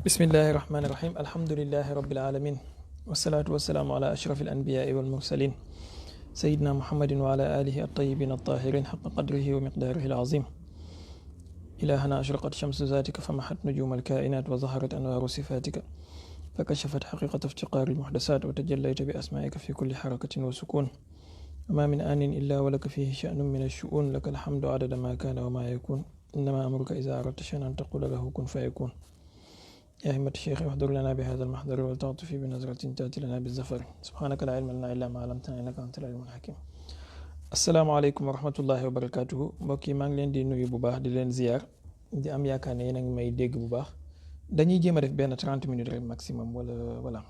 bismillahi irrahmani irrahim alhamdulilahi rabilalamin wasalaatu wasalaamu ala ashraf alanbiyaai walmursalin sayidina muhammadin wa ala alihi altayibin altahirin xaqa qadrihi wa miqdaarihi alazim ilahana ashraqat shamsu zatika famahat nujuma alkainat wa zaharat anwaaru sifatika fakashafat xaqiqata iftiqaari almuhdasat wa tajallayta bi asmaika fi kulli xarakatin wa sukun ma min anin illa walaka fihi shanun min alshuun laka alhamdu adada ma kaana wa ma yakun innama amruka ida aradta shay'an an taqula lahu kun fayakun yaa himmata cheikh waxdur lana bi hada almahdari wal ta'tufi bi nazratin taati lana bi zafar subhanaka la ilma lana illa ma allamtana innaka anta al-alimul hakim. asalaamaaleykum wa rahmatullahi wa barakatuhu mbokk yi maa ngi leen di nuyu bu baax di leen ziyaar di am yaakaar ne yéen a ngi may dégg bu baax. dañuy jéem a def benn 30 minutes rek maximum wala voilà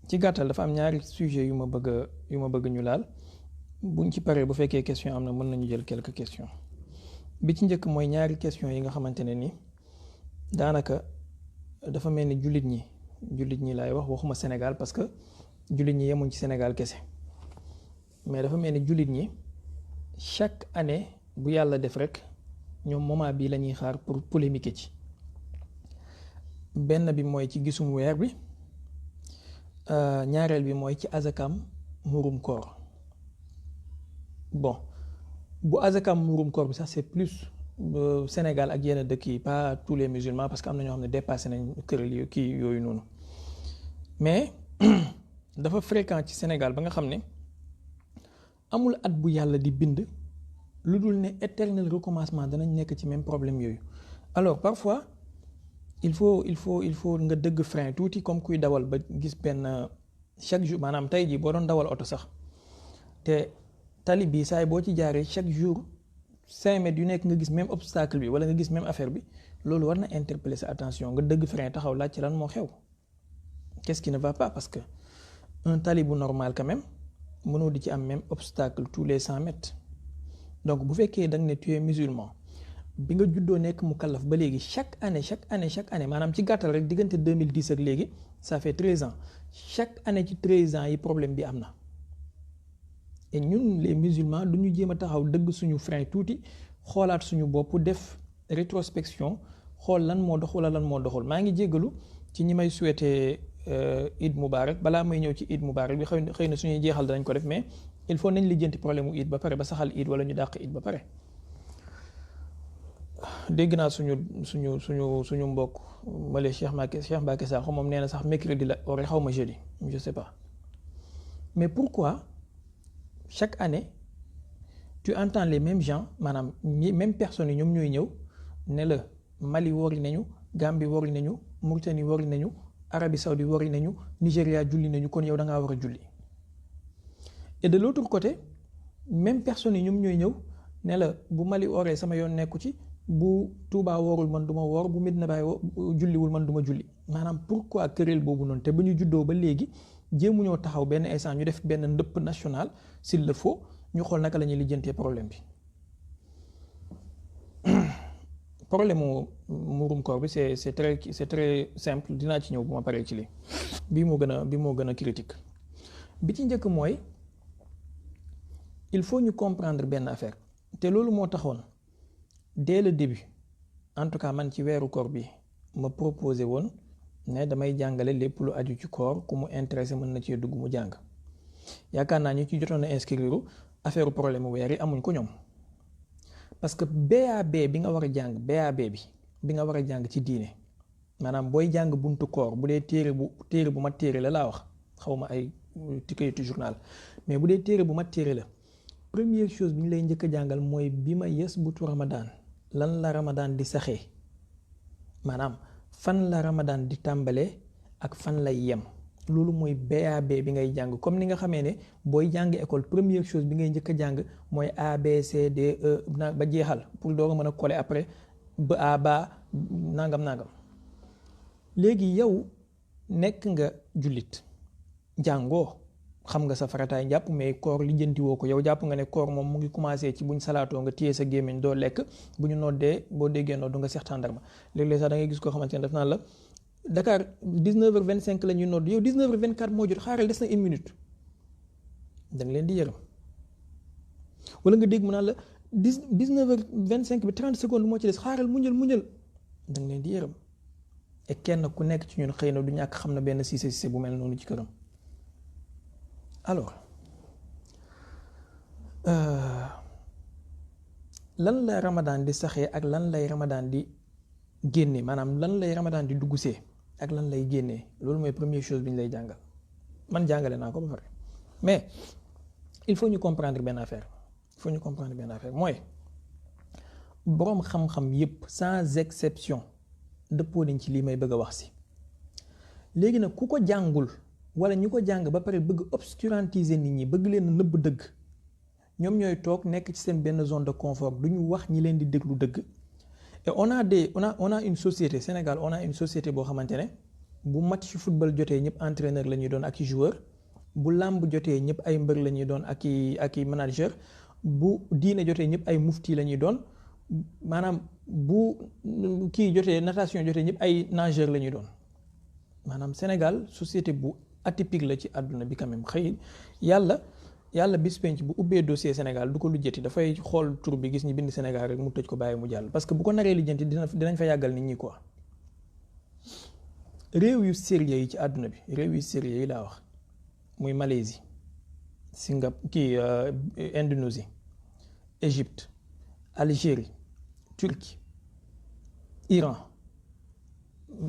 ci gàttal dafa am ñaari sujet yu ma bëgg ñu laal buñ ci paree bu fekkee question am na mën nañu jël quelques questions. bi ci njëkk mooy ñaari question yi nga xamante ne ni daanaka dafa mel ni jullit ñi laay waxuma Sénégal parce que jullit ñi yemuñ ci Sénégal kese mais dafa mel ni jullit ñi chaque année bu yàlla def rek ñoom moment bii la ñuy xaar pour polémiquer ci. benn bi mooy ci gisum weer bi ñaareel bi mooy ci azakam murum koor bon bu azakam murum koor bi sax c'est plus Sénégal ak yenn dëkk yi pas tous les musulmans parce que am na ñoo xam ne dépassé nañ kër kii yooyu noonu mais dafa fréquent ci Sénégal ba nga xam ne amul at bu yàlla di bind lu dul ne éternel recommencement danañ nekk ci même problème yooyu. alors parfois il faut nga dëgg frein tuuti comme kuy dawal ba gis benn chaque jour maanaam tey jii boo doon dawal oto sax te tali bii saay boo ci jaaree chaque jour 5 mètres yu nekk nga gis même obstacle bi wala nga gis même affaire bi loolu war na interpeller sa attention nga dëgg frein taxaw laaj ci lan moo xew qu'est-ce qui ne va pas parce que un tali bu normal quand même mënoo di ci am même obstacle tous les 100 mètres donc bu fekkee da nga ne tu es musulman bi nga juddoo nekk mu kallaf ba léegi chaque année maanaam ci gàttal rek diggante 2010 ak léegi ça fait 13 ans chaque année ci 13 ans yi problème bi am na et ñun les musulmans du ñu jéem a taxaw dëgg suñu frein tuuti xoolaat suñu bopp def rétrospection xool lan moo dox wala lan moo doxul maa ngi jéggalu ci ñi may souhaiter Eid Mubarak balaa may ñëw ci Eid Mubarak bi xëy na suñuy jeexal danañ ko def mais il faut nañ lijjanti problème mu Eid ba pare ba saxal Eid wala ñu dàq Eid ba pare. dégg naa suñu mbokk male Cheikh Mbacké Sakho moom nee na sax mercredi la ore xaw ma jeudi je sais pas mais pourquoi chaque année tu entends les mêmes gens maanaam même personnes yi ñoom ñooy ñëw ne la Mali wori nañu Gambie wori nañu Mauritanie wori nañu Arabie Saoudite wori nañu Nigéria julli nañu kon yow da ngaa war a julli et de l'autre côté même personnes yi ñoom ñooy ñëw ne la bu Mali oree sama yoon nekku ci bu Touba woorul man du ma woor bu Medina Baye julliwul man du ma julli maanaam pourquoi këréel boobu noonu te ba ñu juddoo ba léegi jéemu ñoo taxaw benn instant ñu def benn ndëpp national s'il le faut ñu xool naka la ñuy lijjantee problème bi. problème mu murum koor bi c'est très simple dinaa ci ñëw bu ma paree ci lii bii moo gën a critique bi ci njëkk mooy il faut ñu comprendre benn affaire te loolu moo taxoon. dès le début en tout cas man ci weeru koor bi ma proposé woon ne damay jàngale lépp lu aju ci koor ku mu intéressé mën na cee dugg mu jàng yaakaar naa ñu ci jotoon a inscrire affaire problème weer yi amuñ ko ñoom parce que BAB bi nga war a jàng BAB bi nga war a jàng ci diine maanaam booy jàng buntu koor bu dee téere bu mat téere la laa wax xaw ma ay tikayitu journal mais bu dee téere bu mat téere la première chose bi ñu lay njëkk a jàngal mooy bi ma yes butu Ramadan lan la Ramadan di saxee maanaam fan la Ramadan di tàmbalee ak fan lay yem loolu mooy BAB bi ngay jàng comme ni nga xamee ne booy jàng école première chose bi ngay njëkk a jàng mooy A B C D E ba jeexal pour doo mën a coller après ba nangam léegi yow nekk nga jullit jàngoo xam nga sa farataay njàpp mais koor lijjanti woo ko yow jàpp nga ne koor moom mu ngi commencé ci buñ salaatoo nga téye sa gémmiñ doo lekk bu ñu noddee boo déggee noddu nga seex tàndarma léeg-léeg sax da ngay gis koo xamante ne daf naan la Dakar 19h25 la ñuy nodd yow 19h24 moo jot xaaral des na une minute da nga leen di yërëm wala nga dégg mu naan la 19h25 bi 30 secondes moo ci des xaaral muñal da nga leen di yërëm et kenn ku nekk ci ñun xëy na du ñàkk xam na benn Cissé bu mel noonu ci këram. alors lan lay Ramadan di saxee ak lan lay Ramadan di génne maanaam lan lay Ramadan di duggsee ak lan lay génnee loolu mooy première chose bi ñu lay jàngal. man jàngale naa ko ba pare mais il faut ñu comprendre benn affaire mooy boroom xam-xam yépp sans exception dëppoo nañ ci lii may bëgg a wax si. léegi nag ku ko jàngul wala ñu ko jàng ba pare bëgg obscurantiser nit ñi bëgg leen nëbb dëgg ñoom ñooy toog nekk ci seen benn zone de confort du ñu wax ñi leen di déglu dëgg. et on a une société Sénégal, on a une société boo xamante ne bu match football jotee ñëpp entraîneur la ñuy doon ak i joueur bu làmb jotee ñëpp ay mbër la ñuy doon ak i manager bu diine jotee ñëpp ay mufti la ñuy doon maanaam bu kii jotee natation jotee ñëpp ay nageur la ñuy doon maanaam Sénégal société bu atypique la ci àdduna bi quand même xëy yàlla bis penc bu ubbee dossier Sénégal du ko lijjanti dafay xool tur bi gis ñi bind Sénégal rek mu tëj ko bàyyi mu jàll parce que bu ko naree lijjanti dinañ fa yàggal nit ñi quoi. réew yu sérieux yi ci àdduna bi réew yu sérieux yi laa wax muy Malaisie Indonésie Égypte Algérie Turquie Iran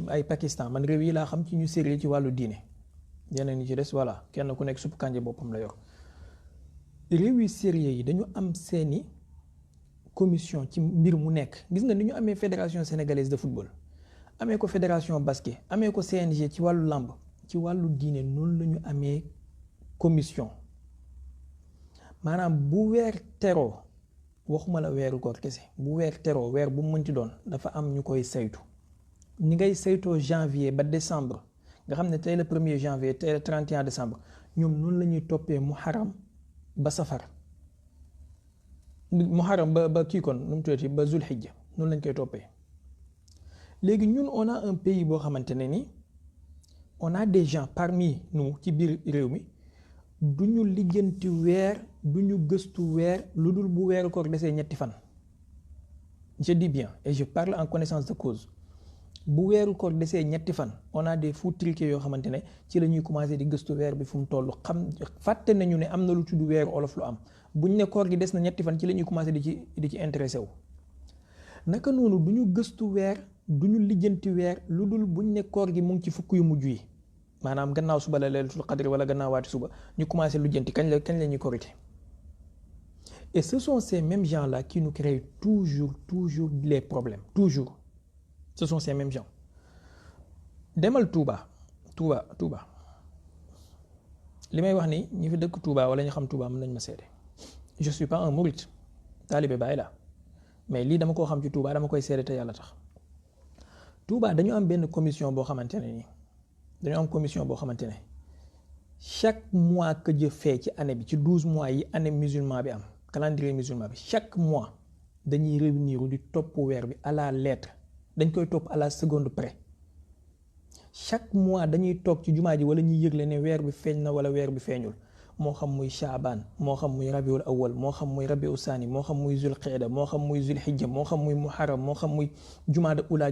ay Pakistan man réew yi laa xam ci ñu sérieux ci wàllu diine yeneen ñi ci des voilà kenn ku nekk supp kànje boppam la yor. réew yu sérieux yi dañu am seeni commission ci mbir mu nekk gis nga ni ñu amee fédération sénégalaise de football amee ko fédération basket amee ko CNG ci wàllu làmb ci wàllu diine noonu la ñu amee commission maanaam bu weer teroo waxuma la weeru koor kese bu weer teroo weer bu mu mënti doon dafa am ñu koy saytu ñi ngay saytoo janvier ba décembre nga xam ne tey le 1er janvier tey le 31 décembre ñoom noonu la ñuy toppee muharram ba safar muharram ba kii kon nu mu tuddati ba zulhijja noonu lañ koy toppee. léegi ñun on a un pays boo xamante ne ni on a des gens parmi nous ci biir réew mi du ñu lijjanti weer du ñu gëstu weer lu dul bu weeru koor desee ñetti fan. je dis bien et je parle en connaissance de cause bu weeru koor desee ñetti fan on a des fous triqués yoo xamante ne ci la ñuy commencé di gëstu weer bi fu mu toll xam fàtte nañu ne am na lu tudd weeru olof lu am buñ ne koor gi des na ñetti fan ci la ñuy commencé di ci intéressé wu. naka noonu du ñu gëstu weer du ñu lijjanti weer lu dul buñ ne koor gi mu ngi ci fukk yu mujj yi maanaam gannaaw suba la laylatul qadr wala gannaaw waati suba ñu commencé lijjanti kañ la ñuy korité. et ce sont ces mêmes gens là qui nous créent toujours les problèmes toujours. ce sont ces mêmes gens demal Touba li may wax ni ñi fi dëkk Touba wala ñu xam Touba mën nañ ma seede je suis pas un mouride taalibe Baay la mais lii dama koo xam ci Touba dama koy seede te yàlla tax. Touba dañu am benn commission boo xamante ne nii dañu am commission boo xamante ne chaque mois que Dieu fait ci année bi ci 12 mois yi année musulman bi am calendrier musulman bi chaque mois dañuy réunir di topp weer bi à la lettre. dañ koy topp à la seconde près chaque mois dañuy toog ci jumaa ji wala ñuy yëgle ne weer bi feeñ na wala weer bi feeñul moo xam muy Shaabaan moo xam muy rabiul awwal moo xam muy rabiul saani moo xam muy zul qeeda moo xam muy zul hijja moo xam muy muharram moo xam muy jumaada ula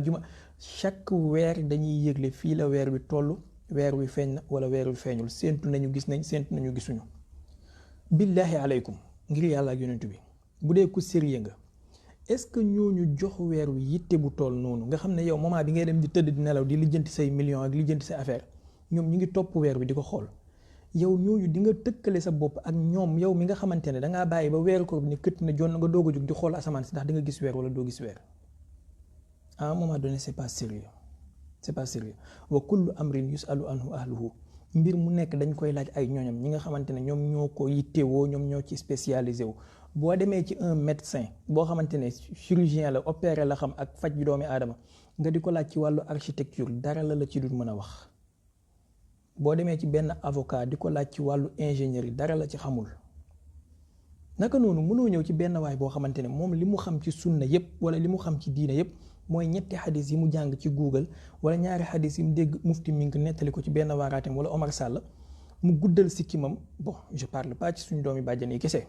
chaque weer dañuy yëgle fii la weer bi toll weer wi feeñ na wala weer wi feeñul séentu nañu gis nañ séentu nañu gisuñu. billahi aleykum ngir yàlla ak yonent bi bu dee ku sérieux nga est-ce que ñooñu jox weer wi yitte bu toll noonu nga xam ne yow moment bi ngay dem di tëdd di nelaw di lijjanti say millions ak lijjanti say affaire ñoom ñu ngi topp weer bi di ko xool yow ñooñu di nga tëkkale sa bopp ak ñoom yow mi nga xamante ne dangaa bàyyi ba weeru koor bi ne këtt na jonn nga doog a jóg di xool asamaan si ndax di nga gis weer wala doo gis weer. à un moment donné c'est pas sérieux wa kullu amrin yusalu anhu ahluhu mbir mu nekk dañ koy laaj ay ñooñam ñi nga xamante ne ñoom ñoo ko yittewoo ñoom ñoo ci spécialisé wu. boo demee ci un médecin boo xamante ne chirurgien la opéré la xam ak faj bi doomi aadama nga di ko laaj ci wàllu architecture dara la ci dul mën a wax. boo demee ci benn avocat di ko laaj ci wàllu ingénierie dara la ci xamul. naka noonu mënoo ñëw ci benn waay boo xamante ne moom li mu xam ci sunna yépp wala li mu xam ci diina yépp mooy ñetti xadis yi mu jàng ci Google wala ñaari xadis yi mu dégg mufti Mink nettali ko ci benn waaraateem wala Omar Sall mu guddal sikkimam bon je parle pas ci suñu doomi bàjjan yi kese.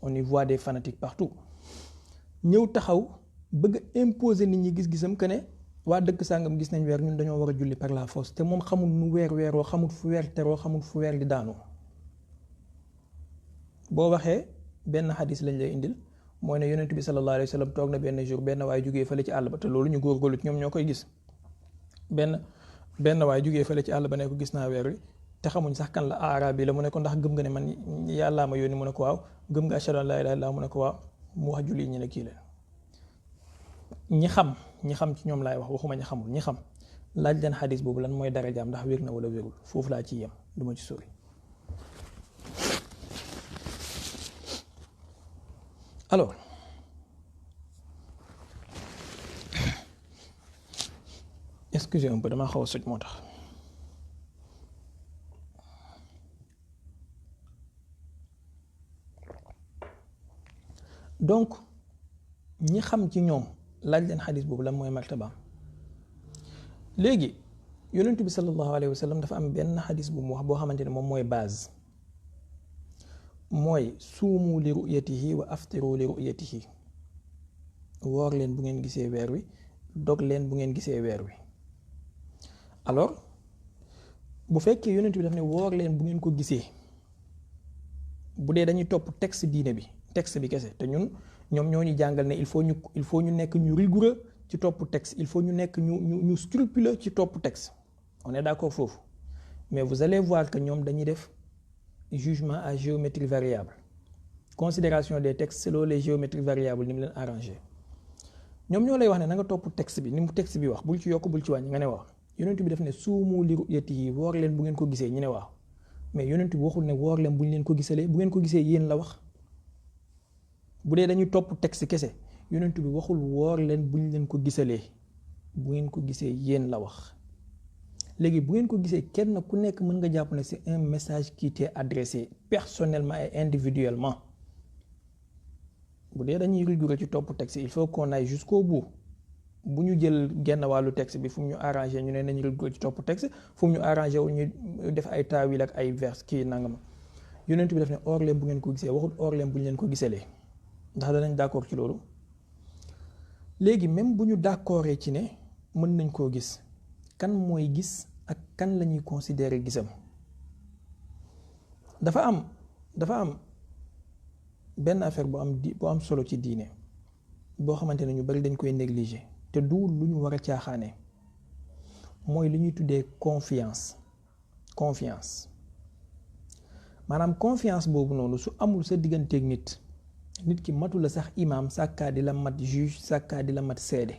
on y voit des fanatiques partout ñëw taxaw bëgg imposer nit ñi gis-gisam que ne waa dëkk sàngam gis nañ weer ñun dañoo war a julli par la force te moom xamul nu weeroo xamul fu weer teroo xamul fu weer di daanoo. boo waxee benn xadis lañ lay indil mooy ne yonent bi sallallahu alayhi wa sallam toog na benn jour benn waay jugee fële ci àll ba te loolu ñu góorgóorlu ci ñoom ñoo koy gis benn waay jugee fële ci àll ba ne ko gis naa weer wi te xamuñ sax kan la arab yi la mu ne ko ndax gëm nga ne man yàllaa ma yónni mu ne ko waaw gëm nga ashhadu an laa ilaaha illallaah mu ne ko waaw mu wax julli ñi ne kii la ñi xam ci ñoom laay wax waxuma ñi xamul ñi xam laaj leen xadis boobu lan mooy darajaam ndax wér na wala wérul foofu laa ci yem du ma ci sori. alors excusez un peu damaa xaw a soj moo tax. donc ñi xam ci ñoom laaj leen xadis boobu lan mooy martabaam. léegi yonent bi sallallahu alayhi wa sallam dafa am benn xadis bu mu wax boo xamante ne moom mooy base mooy suumu li ru'yatihi wa aftiru li ru'yatihi woor leen bu ngeen gisee weer wi dog leen bu ngeen gisee weer wi. alors bu fekkee yonent bi daf ne woor leen bu ngeen ko gisee bu dee dañuy topp texte diine bi texte bi kese te ñoom ñoo ñu jàngal ne il faut ñu nekk ñu rigoureux ci topp texte il faut ñu nekk ñu scrupuleux ci topp texte on est d'accord foofu mais vous allez voir que ñoom dañuy def jugement à géométrie variable considération des textes selon les géométries variables ni mu leen arrangé ñoom ñoo lay wax ne na nga topp texte bi ni mu texte bi wax bul ci yokk bul ci wàññi nga ne waaw yonent bi def ne suumu li ru'yatihi woor leen bu ngeen ko gisee ñu ne waaw mais yonent bi waxul ne woor leen bu ñu leen ko gisalee bu ngeen ko gisee yéen la wax. bu dee dañuy topp texte kese yonent bi waxul woor leen bu ñu leen ko gisalee bu ngeen ko gisee yéen la wax. léegi bu ngeen ko gisee kenn ku nekk mën nga jàpp ne c'est un message qui t'est adressé personnellement et individuellement. bu dee dañuy rigoureux ci topp texte il faut qu'on aille jusqu'au bout bu ñu jël genn wàllu texte bi fu mu ñu arrangé ñu ne nañu rigoureux ci topp texte fu mu ñu arrangé wu ñu def ay taawil ak ay vers kii nangam yonent bi def ne woor leen bu ngeen ko gisee waxul woor leen bu ñu leen ko gisalee. ndax danañ d'accord ci loolu léegi même bu ñu d'accordee ci ne mën nañ koo gis kan mooy gis ak kan la ñuy considérer gisam. dafa am benn affaire bu am solo ci diine boo xamante ne ñu bari dañ koy négliger te du lu ñu war a caaxaane mooy li ñuy tuddee confiance maanaam confiance boobu noonu su amul sa digganteeg nit ki matu la sax imaam sàkkaa di la mat juge sàkkaa di la mat seede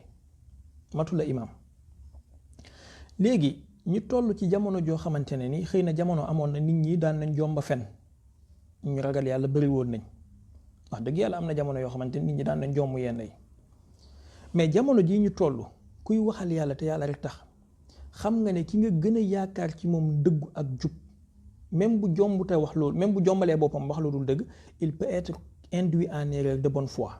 matu la imaam. léegi ñu toll ci jamono joo xamante ne ni xëy na jamono amoon na nit ñi daan nañ jomba fen ñu ragal yàlla bëri woon nañ wax dëgg yàlla am na jamono yoo xamante ne nit ñi daan nañ jomm yenn yi mais jamono jii ñu toll kuy waxal yàlla te yàlla rek tax xam nga ne ki nga gën a yaakaar ci moom dëggu ak jub même bu jombute wax loolu même bu jombalee boppam wax lu dul dëgg il peut être induit en erreur de bonne foi.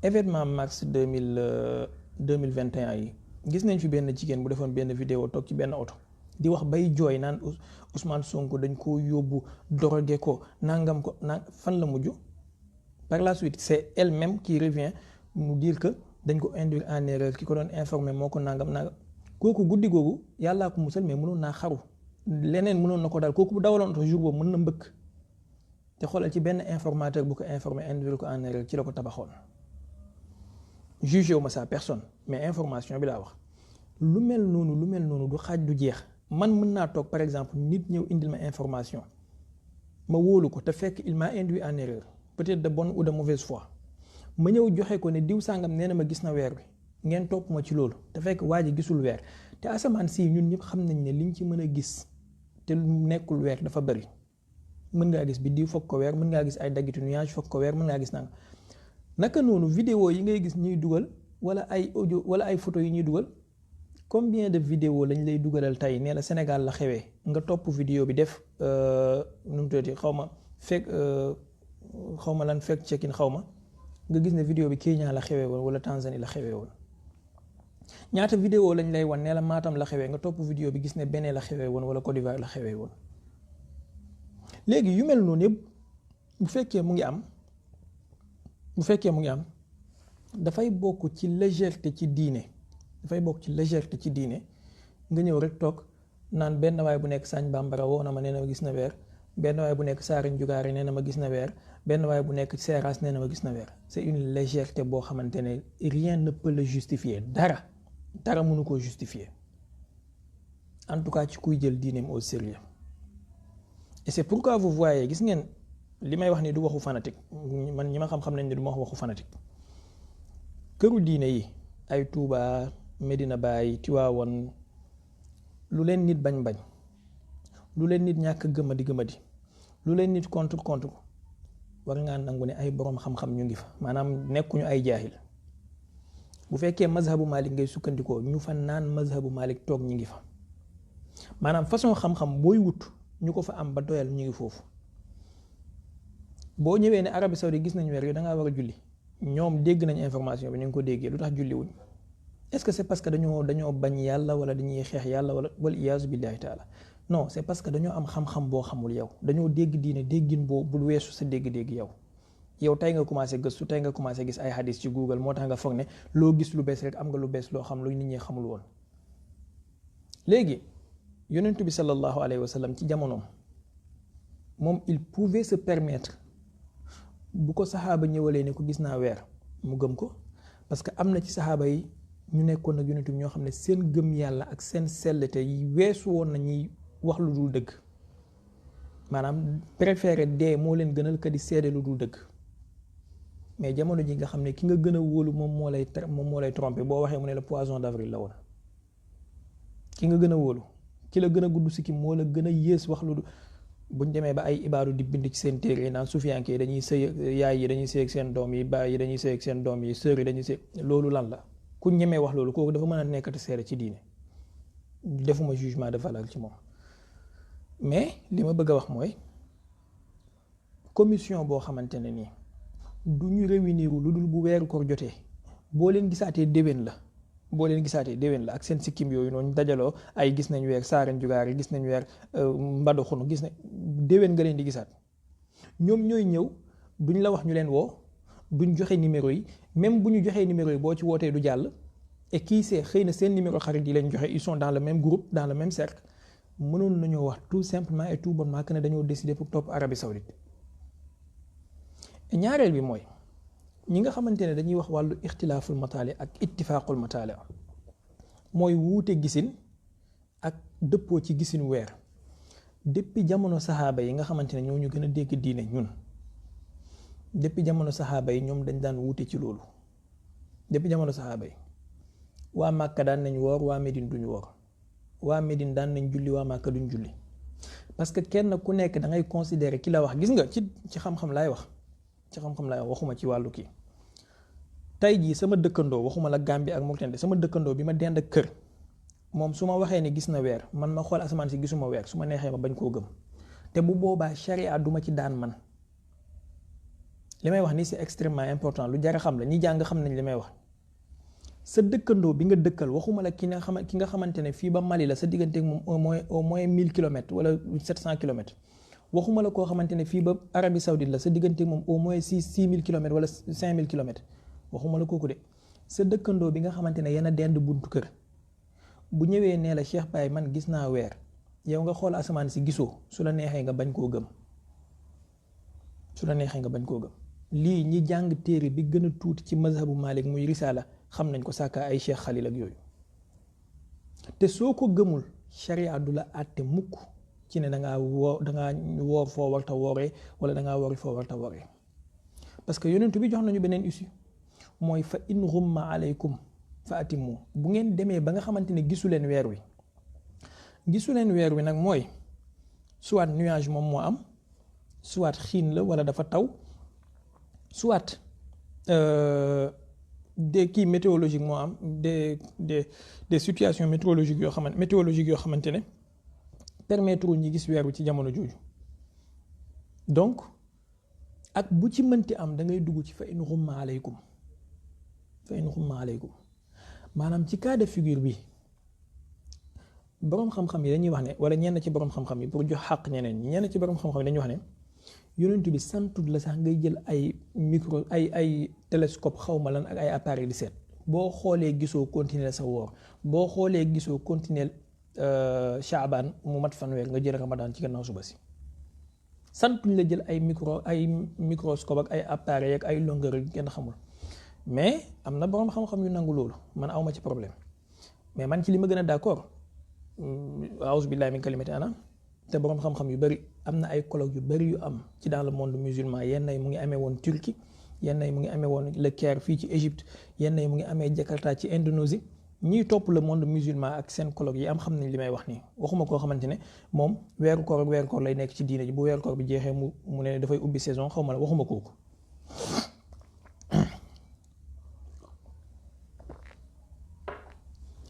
événement mars 2021 yi gis nañ fi benn jigéen bu defoon benn vidéo toog ci benn oto di wax bay jooy naan Ousmane Sonko dañ ko yóbbu drogué ko nangam ko fan la mujj. par la suite c'est elle-même qui revient mu dire que dañ ko induire en erreur ki ko doon informé moo ko nangam kooku guddi googu yàllaa ko musal mais mënoon naa xaru leneen mënoon na ko daal kooku bu dawaloon oto jour boobu mën na mbëkk. te xoolal ci benn informateur bu ko informé induire ko en erreur ci la ko tabaxoon jugé wu ma sa personne mais information bi laa wax lu mel noonu du xaaj du jeex man mën naa toog par exemple nit ñëw indil ma information ma wóolu ko te fekk il m'a induit en erreur peut-être de bonne ou de mauvaise foi ma ñëw joxe ko ne diw sàngam nee na ma gis na weer wi ngeen topp ma ci loolu te fekk waa ji gisul weer te asamaan si ñun ñëpp xam nañ ne liñ ci mën a gis te lu nekkul weer dafa bari. mën ngaa gis biddiw foog ko weer mën ngaa gis ay daggitu nuage foog ko weer mën ngaa gis naka noonu vidéo yi ngay gis ñuy dugal wala ay audio wala ay photo yi ñuy dugal combien de vidéo lañ lay dugalal tey nee la Sénégal la xewee nga topp vidéo bi def nu mu tuddati xaw ma lan fekk check-in xaw ma nga gis ne vidéo bi Kenya la xewee woon wala Tanzanie la xewee woon ñaata vidéo lañ lay wan nee la Matam la xewee nga topp vidéo bi gis ne Bénin la xewee woon wala Côte d'Ivoire la xewee woon. léegi yu mel noonu yëpp bu fekkee mu ngi am dafay bokk ci légèreté ci diine nga ñëw rek toog naan benn waay bu nekk Sagne Bambara woo na ma nee na ma gis na weer, benn waay bu nekk Saariñ Jugaare nee na ma gis na weer, benn waay bu nekk Seras nee na ma gis na weer. C'est une légèreté boo xamante ne rien ne peut le justifier, dara mënu koo justifier, en tout cas ci kuy jël diineem au sérieux. Et c'est pourquoi vous voyez, gis ngeen li may wax ni du waxu fanatique, man ñi ma xam nañ ne du ma wax waxu fanatique. Këru diine yi ay Touba, Medina Baye, Tivaouane, lu leen nit bañ lu leen nit ñàkk gëmadi lu leen nit contre war ngaa nangu ne ay boroom xam-xam ñu ngi fa, maanaam nekkuñu ay jaahil. bu fekkee mazhabu Malik ngay sukkandikoo ñu fa naan mazhabu Malik toog ñu ngi fa, maanaam façon xam-xam booy wut ñu ko fa am ba doyal ñu ngi foofu. boo ñëwee ne Arabie Saoudite gis nañ weer yow da ngaa war a julli, ñoom dégg nañ information bi ñu ngi ko déggee, lu tax julli wuñ? est-ce que c'est parce que dañoo bañ yàlla wala dañuy xeex yàlla wala iyaazu billahi taala? Non, c'est parce que dañoo am xam-xam boo xamul yow, dañoo dégg diine déggin boo bul weesu sa dégg-dégg yow tey nga commencé gëstu, tey nga commencé gis ay hadis ci Google, moo tax nga foog ne loo gis lu bees rek am nga lu bees loo xam lu nit ñi xamul woon. léegi yonent bi sallallahu alayhi wa sallam ci jamonoom moom il pouvait se permettre bu ko saxaaba ñëwalee ne ko gis naa weer mu gëm ko, parce que am na ci saxaaba yi ñu nekkoon ak yonent bi ñoo xam ne seen gëm yàlla ak seen sellte yi weesu woon na ñuy wax lu dul dëgg, maanaam préféré dee moo leen gënal ka di seede lu dul dëgg. mais jamono ji nga xam ne ki nga gën a wóolu moom moo lay trompé, boo waxee mu ne la poisson d'avril la woon. ki nga gën a wóolu, ki la gën a gudd sikki moo la gën a yées wax lu buñ demee ba ay ibaadu di bind ci seen téere yi naan sufiyanke yi dañuy sëy, yaay yi dañuy sëy ak seen doom yi, baay yi dañuy sëy ak seen doom yi, sœur yi dañuy sëy. loolu lan la? ku ñemee wax loolu kooku dafa mën a nekkati seere ci diine. defuma jugement de valeur ci moom, mais li ma bëgg a wax mooy commission boo xamante ne nii du ñu réunir lu dul bu weeru koor jotee, boo leen gisaatee déwén la ak seen sikkim yooyu noonu dajaloo ay gis nañ weer Saaren Jugaar yi, gis nañ weer Mbadu Xunu, gis nañ déwén nga leen di gisaat. ñoom ñooy ñëw duñ la wax ñu leen woo, duñ joxe numéro yi, même bu ñu joxee numéro yi boo ci wootee du jàll. et qui sait, xëy na seen numéro xarit yi leen joxe, ils sont dans le même groupe, dans le même cercle. mënoon nañoo wax tout simplement et tout bonnement que ne dañoo décider pour topp Arabie Saoudite. ñaareel bi mooy ñi nga xamante ne dañuy wax wàllu ixtilaaful mataali ak ittifaaqul mataali, mooy wuute gisin ak dëppoo ci gisin weer. depuis jamono saxaaba yi nga xamante ne ñoo ñu gën a dégg diine ñun, depuis jamono saxaaba yi ñoom dañ daan wuute ci loolu. depuis jamono saxaaba yi waa Màkka daan nañ woor, waa Médine duñu woor, waa Médine daan nañ julli, waa Màkka duñ julli. parce que kenn ku nekk da ngay considérer ki la wax, gis nga ci xam-xam laay wax, waxuma ci wàllu kii. tey jii sama dëkkandoo, waxuma la Gambie ak Mauritanie, sama dëkkandoo bi ma dend ak kër, moom su ma waxee ne gis na weer, man ma xool asamaan si gisuma weer, su ma neexee ma bañ koo gëm, te bu boobaa charia duma ci daan man. li may wax nii c'est extrêmement important, lu jar a xam la, ñi jàng xam nañ li may wax. sa dëkkandoo bi nga dëkkal, waxuma la ki nga xamante ne fii ba Mali la sa digganteeg moom au moins 1000 kilomètres wala 700 kilomètres. waxuma la koo xamante ne fii ba Arabie Saoudite la sa digganteeg moom au moins 6000 kilomètres wala 5000 kilomètres. waxuma la kooku de, sa dëkkandoo bi nga xamante ne yéen a dend buntu kër, bu ñëwee nee la Cheikh Baye man gis naa weer, yow nga xool asamaan si gisoo, su la neexee nga bañ koo gëm. lii ñi jàng téere bi gën a tuuti ci mazhabu Malik muy risaala xam nañ ko, sàkka ay Cheikh Khalil ak yooyu. te soo ko gëmul sharia du la àtte mukk ci ne dangaa woor foo warta wooree wala dangaa wori foo warta wooree. parce que yonentu bi jox nañu beneen issue, mooy fa in ghumma alaykum fa atimmu. bu ngeen demee ba nga xamante ne gisu leen weer wi nag mooy soit nuage moom moo am, soit xiin la wala dafa taw, soit des kii météorologique moo am, des situations météorologiques yoo xamante ne permettre ñi gis weer wi ci jamono jooju. donc ak bu ci mënti am da ngay dugg ci fa in ghumma alaykum. maanaam ci cas de figure bi boroom xam-xam yi dañuy wax ne, wala ñenn ci boroom xam-xam yi pour jox xàq ñeneen ci boroom xam-xam yi dañuy wax ne yonent bi santut la sax ngay jël ay micro ay télescope xawma lan ak ay appareil di seet boo xoolee gisoo continuer sa woor boo xoolee gisoo continuer Chaabaan mu mat fanweer nga jël Ramadan ci gannaaw suba si santuñ la jël ay microscope ak ay appareil ak ay longueur yu kenn xamul mais am na boroom xam-xam yu nangu loolu man awma ci problème mais man ci li ma gën a d'accord a'uuzu billaahi min kalimati ana te boroom xam-xam yu bari am na ay colloques yu bari yu am ci dans le monde musulman yenn yi mu ngi amee woon Turquie yenn yi mu ngi amee woon Le Caire fii ci Égypte yenn yi mu ngi amee Jakarta ci Indonésie ñiy topp le monde musulman ak seen colloques yi am xam nañ li may wax nii waxuma koo xamante ne moom weeru koor ak weeru koor lay nekk ci diine ji bu weeru koor bi jeexee mu ne dafay ubbi saison xaw ma la waxuma kooku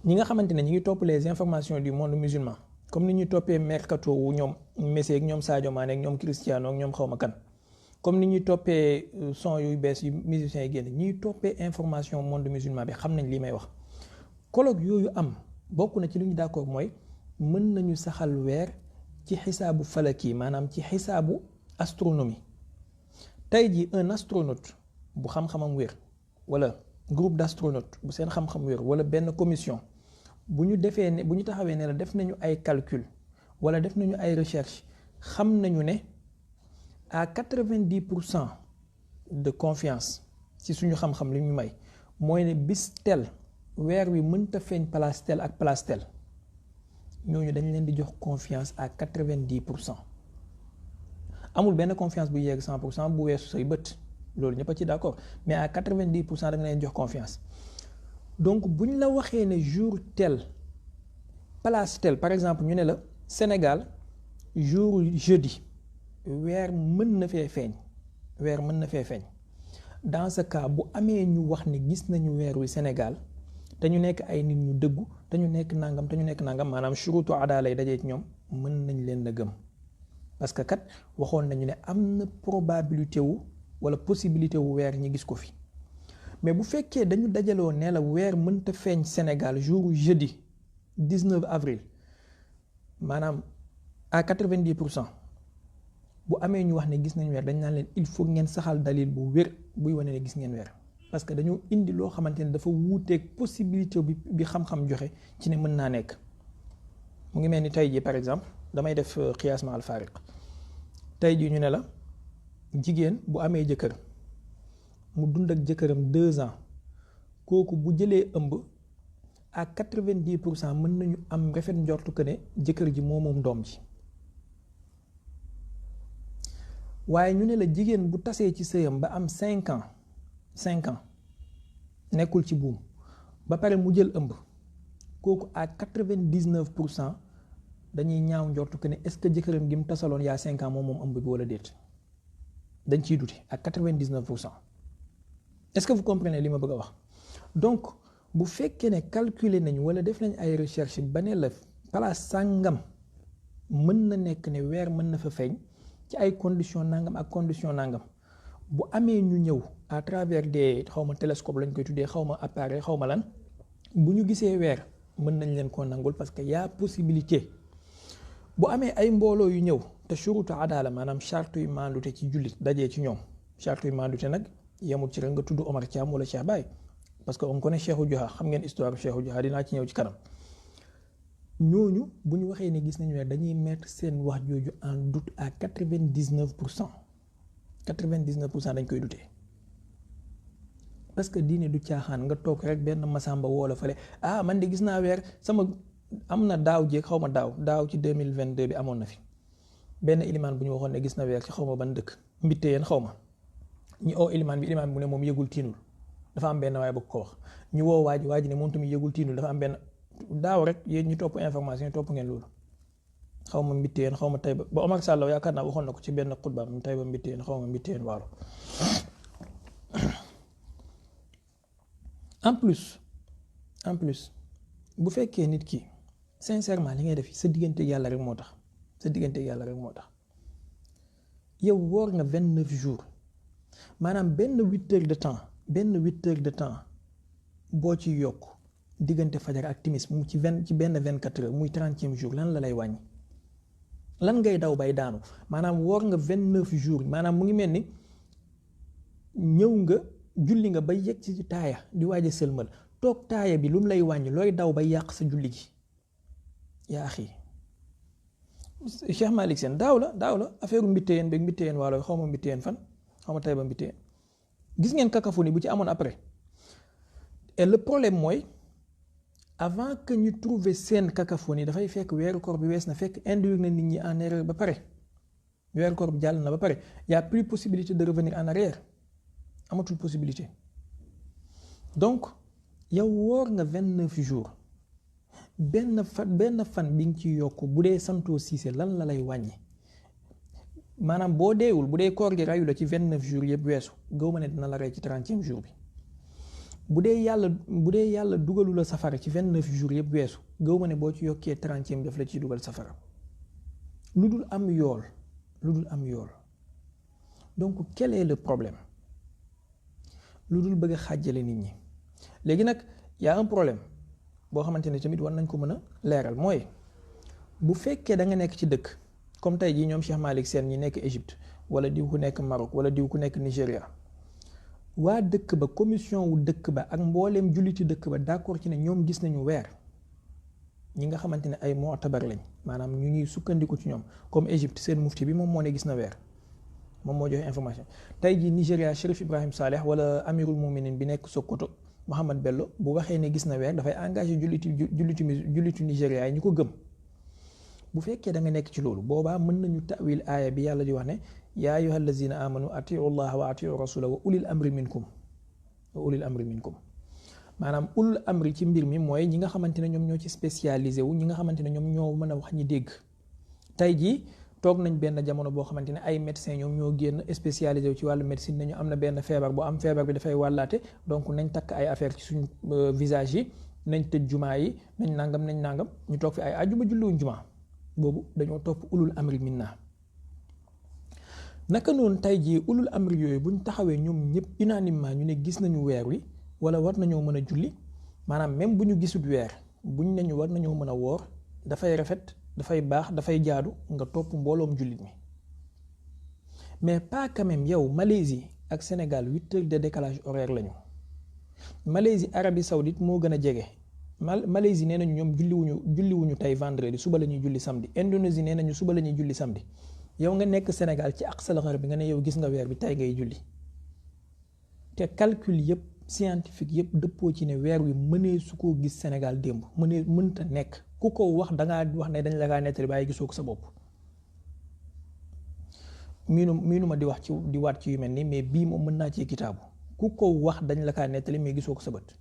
ñi nga xamante ne ñi ngi topp les informations du monde musulman comme ni ñuy toppee mercato wu ñoom Messi ak ñoom Sadio Mané ak ñoom Cristiano ak ñoom xawma kan comme ni ñuy toppee son yu bees yu musiciens yi génn ñuy toppee information monde musulman bi xam nañ li may wax colloque yooyu am bokk na ci li ñu d'accord mooy mën nañu saxal weer ci xisaabu falaki maanaam ci xisaabu astronomie tey ji un astronaute bu xam-xamam wér wala groupe d'astronautes bu seen xam-xam wér wala benn commission bu ñu defee ne bu ñu taxawee ne la def nañu ay calcul wala def nañu ay recherche xam nañu ne à 90% de confiance ci suñu xam-xam li ñu may mooy ne bis tel weer wi mënta feeñ place tel ak place tel ñooñu dañ leen di jox confiance à 90%. amul benn confiance bu yegg 100% bu weesu say bët loolu ñëpp a ci d'accord mais à 90% da nga leen jox confiance donc bu ñu la waxee ne jour tel place tel par exemple ñu ne la Sénégal jour jeudi weer mën na fee feeñ dans ce cas bu amee ñu wax ne gis nañu weer wi Sénégal te ñu nekk ay nit ñu dëggu te ñu nekk nangam maanaam shurutu adaala yi dajee ci ñoom mën nañ leen a gëm parce que kat waxoon nañu ne am na probabilité wu wala possibilité wu weer ñi gis ko fi mais bu fekkee dañu dajaloo ne la weer mënta feeñ Sénégal jour jeudi 19 avril maanaam à 90% bu amee ñu wax ne gis nañ weer dañ naan leen il faut ngeen saxal dalil bu wér buy wane ne gis ngeen weer parce que dañoo indi loo xamante ne dafa wuuteeg possibilité bi xam-xam joxe ci ne mën naa nekk mu ngi mel ni tey jii par exemple damay def qiyaas ma al faariq tey jii ñu ne la jigéen bu amee jëkkër mu dund ak jëkkëram 2 ans kooku bu jëlee ëmb à 90% mën nañu am rafet njortu que ne jëkkër ji moom doom ji waaye ñu ne la jigéen bu tasee ci sëyam ba am 5 ans nekkul ci buum ba pare mu jël ëmb kooku à 99% dañuy ñaaw njortu que ne est-ce que jëkkëram gi mu tasaloon yaa 5 ans moom ëmb bi wala déet dañ ciy duti à 99%. est-ce que vous comprenez li ma bëgg a wax donc bu fekkee ne calculer nañu wala def nañ ay recherche ba ne la place sàngam mën na nekk ne weer mën na fa feeñ ci ay conditions nangam ak condition nangam bu amee ñu ñëw à travers des xawma télescope lañ koy tuddee xawma appareil xawma lan bu ñu gisee weer mën nañ leen koo nangul parce que y a possibilité bu amee ay mbooloo yu ñëw te shurutu adaala maanaam charte yu maandute ci jullit dajee ci ñoom charte yu maandute nag yemul ci rek nga tudd Omar Thiam wala Cheikh Baye parce que on connaît Cheikhou Diouha xam ngeen histoire Cheikhou Diouha dinaa ci ñëw ci kanam ñooñu bu ñu waxee ne gis nañu ne dañuy mettre seen wax jooju en doute à 99%. 99% dañ koy dutee parce que diine du caaxaan nga toog rek benn masamba woo la fale man de gis naa weer sama am na daaw jéeg xaw ma daaw ci 2022 bi amoon na fi benn ilimaan bu ñu waxoon ne gis na weer ci xaw ma ban dëkk mbitte yéen xaw ma ñu oo ilimaan bi ne moom yëgul tiinul dafa am benn waaye bëgg ko wax ñu woo waa ji ne moom tamit yëgul tiinul dafa am benn daaw rek yéen ñu topp information topp ngeen loolu xaw ma mbitteen xaw ma Tayba ba Omar Sall yaakaar naa waxoon na ko ci benn xutba mi Tayba mbitteen xaw ma mbitteen waalo en plus bu fekkee nit ki sincèrement li ngay def sa diggante yàlla rek moo tax yow woor nga 29 jours maanaam benn 8 heures de temps boo ci yokk diggante fajar ak timis mu ci benn 24 heures muy 30e jour lan la lay wàññi lan ngay daw bay daanu maanaam woor nga 29 jours maanaam mu ngi mel ni ñëw nga julli nga ba yegg ci taaya di waaj a sëlmal toog taaya bi lu mu lay wàññi looy daw bay yàq sa julli gi yaa axi Cheikh Malick Sène daaw la affaire mbittéyeen beeg mbittéyeen waalo xaw ma mbittéyeen fan xaw ma tay ba mbittéyeen gis ngeen cacophonie bu ci amoon après et le problème mooy avant que ñu trouver seen cacophonie dafay fekk weeru koor bi wees na fekk induire na nit ñi en erreur ba pare weeru koor bi jàll na ba pare y a plus possibilité de revenir en arrière amatul possibilité donc yow woor nga 29 jours benn fan bi nga ci yokk bu dee santoo siise lan la lay wàññi maanaam boo deewul bu dee koor gi rayu la ci 29 jours yëpp weesu gaw ma ne dina la rey ci 30e jour bi bu dee yàlla dugalu la safara ci 29 jours yëpp weesu gaw ma ne boo ci yokkee 30e daf la ciy dugal safara lu dul am yool donc quel est le problème lu dul bëgg a xàjjale nit ñi léegi nag y a un problème boo xamante ne tamit war nañ ko mën a leeral mooy bu fekkee da nga nekk ci dëkk comme tey jii ñoom Cheikh Malick Sène ñi nekk Égypte wala diw ku nekk Maroc wala diw ku nekk Nigéria waa dëkk ba commission wu dëkk ba ak mbooleem julliti dëkk ba d'accord ci ne ñoom gis nañu weer ñi nga xamante ne ay mu'tabar lañ maanaam ñu ñuy sukkandiku ci ñoom comme Égypte seen mufti bi moom moo ne gis na weer moom moo joxe information tey jii Nigéria Chérif Ibrahim Saleh wala Amirul Muminin bi nekk Sokoto Mohamed Bello bu waxee ne gis na weer dafay engagé jullitu Nigéria yi ñu ko gëm bu fekkee da nga nekk ci loolu boobaa mën nañu tawil aaya bi yàlla di wax ne yaa ayyuhal lazina amanu atiu llaha wa atiu rasula wa ulil amri minkum maanaam ulul amri ci mbir mi mooy ñi nga xamante ne ñoom ñoo ci spécialisé wu ñi nga xamante ne ñoom ñoo mën a wax ñi dégg tey jii toog nañ benn jamono boo xamante ne ay médecins ñoom ñoo génn spécialisé wu ci wàllu médecine nañu am na benn feebar bu am feebar bi dafay wàllaate donc nañ takk ay affaire ci suñu visage yi nañ tëj jumaa yi nañ nangam ñu toog fi ay àjjuma julliwuñ jumaa boobu dañoo topp ulul amri minna naka noonu tey jii ulul amri yooyu buñ taxawee ñoom ñëpp unanimement ñu ne gis nañu weer wi wala war nañoo mën a julli maanaam même bu ñu gisut weer buñ nañu war nañoo mën a woor dafay rafet dafay baax dafay jaadu nga topp mbooloom jullit mi mais pas quand même yow Malaisie ak Sénégal 8 heures de décalage horaire lañu Malaisie Arabie Saoudite moo gën a jege Malaisie nee nañu ñoom julliwuñu tey vendredi suba la ñuy julli samedi Indonésie nee nañu suba la ñuy julli samedi yow nga nekk Sénégal ci aqsal gharb bi nga ne yow gis nga weer bi tey ngay julli te calcul yëpp scientifique yëpp dëppoo ci ne weer wi mënee su koo gis Sénégal démb mënta nekk ku ko wax dangaa wax ne dañ la kaa nettali bàyyi gisoo ko sa bopp miinu ma di waat ci yu mel nii mais bii moom mën naa ci kitaabu ku ko wax dañ la kaa nettali mais gisoo ko sa bët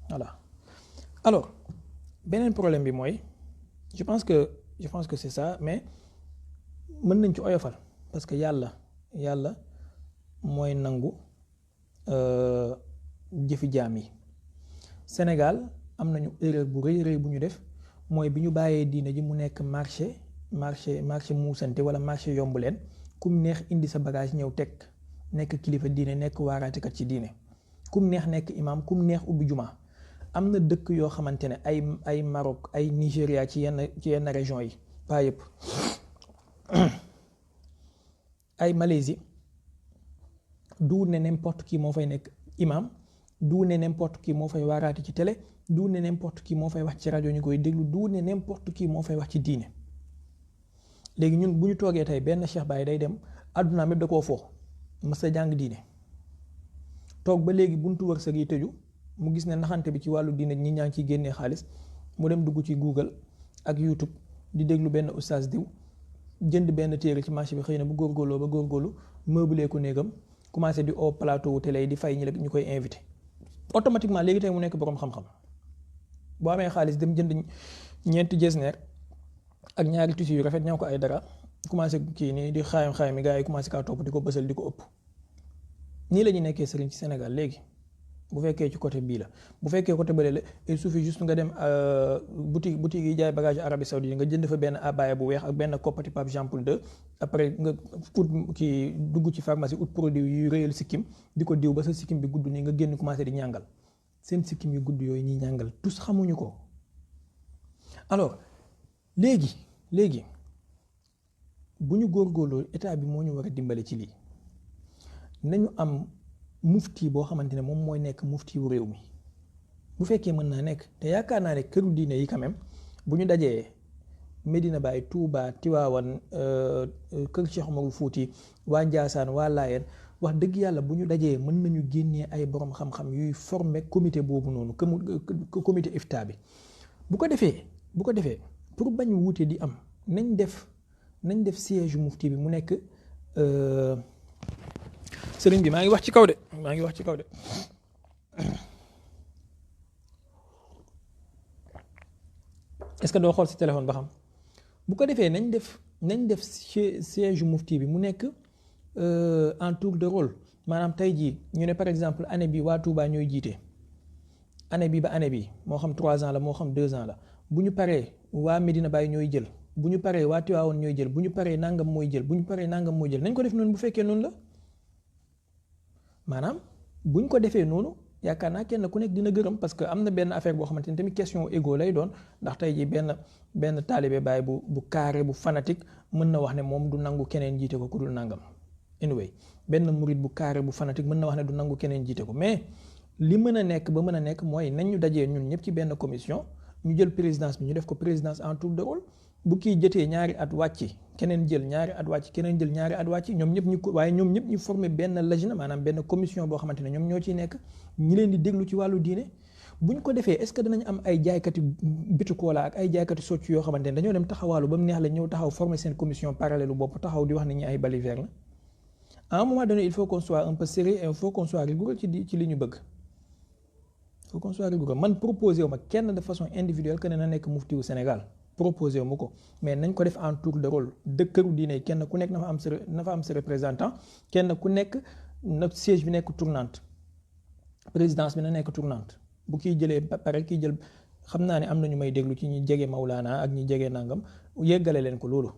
voilà alors beneen problème bi mooy je pense que c'est ça mais mën nañ ci oyofal parce que yàlla mooy nangu jëfi jaam yi Sénégal am nañu erreur bu rëy bu ñu def mooy bi ñu bàyyee diine ji mu nekk marché muusante wala marché yomb leen kum neex indi sa bagage ñëw teg nekk kilifa diine nekk waaraatekat ci diine kum neex nekk imam kum neex ubbi juma am na dëkk yoo xamante ne ay Maroc ay Nigéria ci yenn région yi pas yëpp ay Malaisie du ne n'importe qui moo fay nekk imam du ne n'importe qui moo fay waaraati ci télé du ne n'importe qui moo fay wax ci rajo ñu koy déglu du ne n'importe qui moo fay wax ci diine léegi ñun bu ñu toogee tey benn Cheikh Baye day dem àdduna mépp da koo foo mas a jàng diine toog ba léegi buntu wërsëg yi tëju mu gis ne naxante bi ci wàllu diine ñi ñaa ngi ciy génnee xaalis mu dem dugg ci Google ak YouTube di déglu benn oustaz diw jënd benn téere ci marché bi xëy na bu góorgóorloo ba góorgóorlu meublé ko néegam commencé di au plateau wu télé yi di fay ñu koy invité automatiquement léegi tey mu nekk boroom xam-xam boo amee xaalis dem jënd ñeenti jesner ak ñaari tissu yu rafet ñoo ko ay dara commencé kii nii di xaayam mi gars yi commencé kaa topp di ko bësal di ko ëpp nii la ñuy nekkee sëriñ ci Sénégal léegi bu fekkee ci côté bii la bu fekkee côté bële la il suffit juste nga dem boutique yi jaay bagage Arabie Saoudite nga jënd fa benn abaya bu weex ak benn koppati Pape Jean Paul II après nga ut kii dugg ci pharmacie ut produit yu réyal sikkim di ko diw ba sa sikkim bi gudd nii nga génn commencé di ñàngal seen sikkim yu gudd yooyu ñuy ñàngal tous xamuñu ko alors léegi bu ñu góorgóorloo état bi moo ñu war a dimbale ci lii nañu am mufti boo xamante ne moom mooy nekk mufti wu réew mi bu fekkee mën naa nekk te yaakaar naa ne këru diine yi quand même bu ñu dajee Medina Baye Touba Tiwaawan kër Cheikh Omarul Fouti waa Njaasaan waa Laayeen wax dëgg yàlla bu ñu dajee mën nañu génnee ay borom xam-xam yuy former comité boobu noonu comité ifta bi bu ko defee pour bañ wuute di am nañ def siège mufti bi mu nekk sëriñ bi maa ngi wax ci kaw de est-ce que doo xool ci téléphone ba xam bu ko defee nañ def siège mufti bi mu nekk en tour de rôle maanaam tey jii ñu ne par exemple année bi waa Touba ñooy jiite année bi ba année bi moo xam 3 ans la moo xam 2 ans la bu ñu paree waa Medina Baye ñooy jël bu ñu paree waa Tiwaawoon ñooy jël bu ñu paree nangam mooy jël nañ ko def noonu bu fekkee noonu la maanaam bu ñu ko defee noonu yaakaar naa kenn ku nekk dina gërëm parce que am na benn affaire boo xamante ni tamit question ego lay doon ndax tey jii benn taalibe Baye bu carré bu fanatique mën na wax ne moom du nangu keneen jiite ko ku dul nangam anyway benn murid bu carré bu fanatique mën na wax ne du nangu keneen jiite ko mais li mën a nekk ba mën a nekk mooy nañ ñu dajee ñun ñëpp ci benn commission ñu jël présidence bi ñu def ko présidence en tour de rôle bu kii jëtee ñaari at wàcc keneen jël ñaari at wàcc keneen jël ñaari at wàcc ñoom ñëpp ñu former benn lajna maanaam benn commission boo xamante ne ñoom ñoo ciy nekk ñi leen di déglu ci wàllu diine buñ ko defee est-ce que danañ am ay jaaykati bitukoola ak ay jaaykati socc yoo xamante ne dañoo dem taxawaalu ba mu neex la ñëw taxaw former seen commission parallèle bopp taxaw di wax nit ñi ay baliver la à un moment donné il faut qu'on soit un peu sérieux et il faut qu'on soit rigoureux ci li ñu bëgg il faut qu'on soit rigoureux man proposé wu ma kenn de façon individuelle que ne na nekk mufti wu Sénégal proposé wu ma ko mais nañ ko def en tour de rôle dëkkëru diine kenn ku nekk na fa am sa représentant kenn ku nekk na siège bi nekk tournante présidence bi na nekk tournante bu kiy jëlee pare kiy jël xam naa ne am na ñu may déglu ci ñi jege Maulana ak ñi jege nangam yeggale leen ko loolu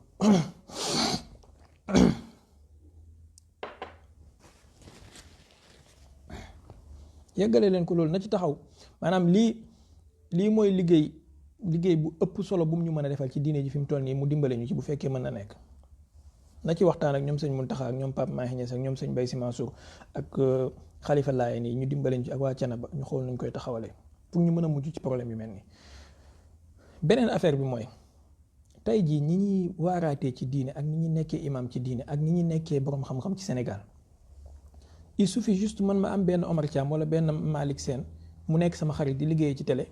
na ci taxaw maanaam lii mooy liggéey bu ëpp solo bu mu ñu mën a defal ci diine ji fi mu toll nii mu dimbale ñu ci bu fekkee mën na nekk na ci waxtaan ak ñoom sëñ Muntaxa ak ñoom Pape Mahi Niass ak ñoom sëñ Baye Sy Mansour ak Khalifa Laye nii ñu dimbale ñu ci ak waa Thiénaba ñu xool nuñ koy taxawalee pour ñu mën a mucc ci problème yu mel nii. beneen affaire bi mooy tey jii ñi ñuy waaraatee ci diine ak ñi ñuy nekkee imam ci diine ak ñi ñuy nekkee borom xam-xam ci Sénégal il suffit juste man ma am benn Omar Thiam wala benn Malick Sène mu nekk sama xarit di liggéey ci télé.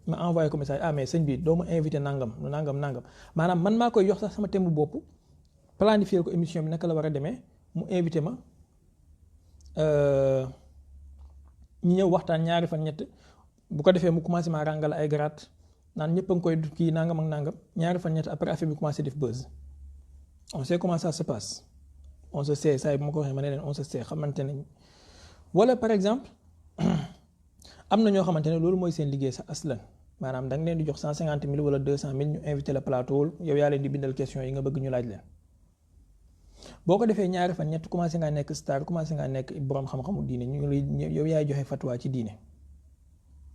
ma envoyé ko message mais sëñ bi doo ma invité nangam maanaam man maa koy jox sax sama thème bu bopp planifier ko émission bi naka la war a demee mu invité ma ñu ñëw waxtaan ñaari fan ñett bu ko defee mu commencé maa ràngal ay garaat naan ñëpp a ngi koy kii nangam ak nangam ñaari fan ñett après affaire bi commencé def buzz on sait comment ça se passe on se sait saa yi bu ma ko waxee ma ne leen on se sait xamante nañ wala par exemple am na ñoo xamante ne loolu mooy seen liggéey sa aslan maanaam da nga leen di jox 150 000 wala 200 000 ñu invité la plateau yow yaa leen di bindal question yi nga bëgg ñu laaj leen boo ko defee ñaari fan ñett commencé ngaa nekk star commencé ngaa nekk borom xam-xamu diine yow yaay joxe fatwa ci diine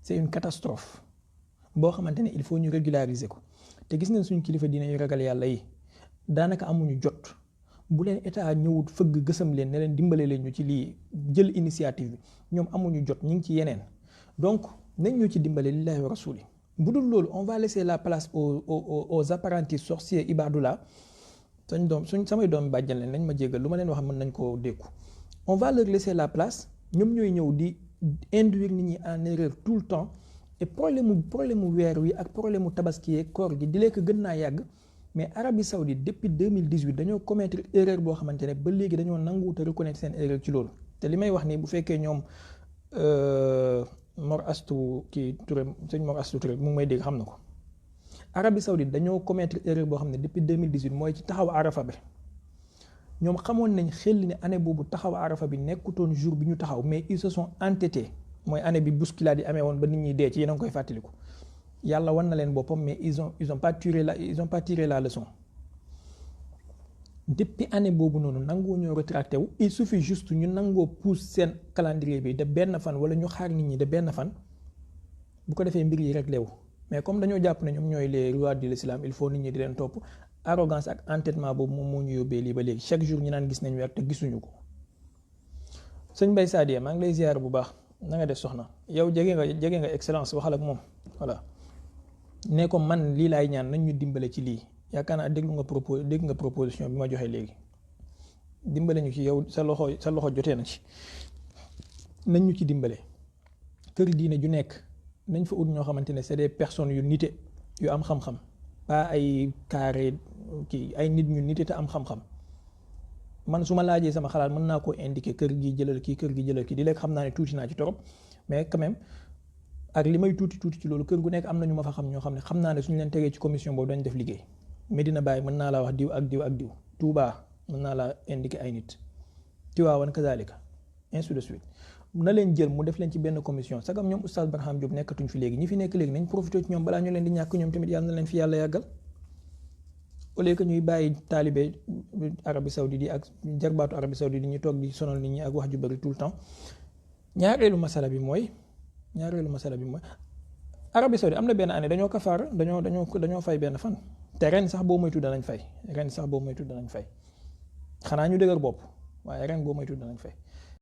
c'est une catastrophe boo xamante ne il faut ñu régulariser ko te gis ngeen suñu kilifa diine yu ragal yàlla yi daanaka amuñu jot bu leen état ñëwut fëgg gësam leen ne leen dimbale leen ñu ci lii jël initiative bi ñoom amuñu jot ñu ngi ci yeneen donc nañ ñu ci dimbale lillahi wa rasuli bu dul loolu on va laisser la place aux apprentis sorciers ibadullah samay doom bàjjan leen nañ ma jéggal lu ma leen wax mën nañ koo dékku on va leur laisser la place ñoom ñooy ñëw di induire nit ñi en erreur tout le temps et problème mu weer wi ak problème mu tabaski yeeg koor gi di lekk gën naa yàgg mais Arabie Saoudite depuis 2018 dañoo commettre erreur boo xamante ne ba léegi dañoo nanguwut a reconnaître seen erreur ci loolu te li may wax nii bu fekkee ñoom Mor Astou kii Touré sëñ Mor Astou Touré mu ngi may dégg xam na ko Arabie Saoudite dañoo commettre erreur boo xam ne depuis 2018 mooy ci taxaw arafa bi ñoom xamoon nañ xel ne année boobu taxaw arafa bi nekkutoon jour bi ñu taxaw mais ils se sont entêtés mooy année bi bousculade yi amee woon ba nit ñi dee ci yéen a ngi koy fàttaliku yàlla wan na leen boppam mais ils ont pas tiré la leçon depuis année boobu noonu nangoo ñoo rétracté wu il suffit juste ñu nangoo pousse seen calendrier bi de benn fan wala ñu xaar nit ñi de benn fan bu ko defee mbir yi réglé wu mais comme dañoo jàpp ne ñoom ñooy les rois de l'islam il faut nit ñi di leen topp arrogance ak entêtement boobu moom moo ñu yóbbee lii ba léegi chaque jour ñu naan gis nañ weer te gisuñu ko. sëñ Mbaye Sadia maa ngi lay ziar bu baax na nga def soxna yow jege nga excellence waxal ak moom voilà ne ko man lii laay ñaan nañ ñu dimbale ci lii yaakaar naa dégg nga proposition bi ma joxe léegi dimbale ñu ci yow sa loxo jotee na ci nañ ñu ci dimbale. kër diine ju nekk nañ fa ut ñoo xamante ne c'est des personnes yu nite yu am xam-xam pas ay carré kii ay nit ñu nite te am xam-xam. man su ma laajee sama xalaat mën naa koo indiquer kër gi jëlal kii kër gi jëlal kii di lekk xam naa ne tuuti naa ci torop mais quand même ak li may tuuti ci loolu kër gu nekk am na ñu ma fa xam ñoo xam ne xam naa ne suñu leen tegee ci commission boobu dañ def liggéey. Medina Baye mën naa laa wax diw ak diw ak diw Touba mën naa laa indiquer ay nit Tiwaawan kazalika ainsi de suite na leen jël mu def leen ci benn commission sagam ñoom oustaz Barham Diop nekkatuñ fi léegi ñi fi nekk léegi nañ profité ci ñoom balaa ñu leen di ñàkk ñoom tamit yàlla na leen fi yàlla yàggal. au lieu que ñuy bàyyi taalibe Arabie Saoudite yi ak jarbaatu Arabie Saoudite yi ñu toog di sonal nit ñi ak wax ju bari tout le temps ñaareelu masala bi mooy Arabie Saoudite am na benn année dañoo kafaara dañoo fay benn fan te ren sax boo moytu danañ fay xanaa ñu dëgër bopp waaye ren boo moytu danañ fay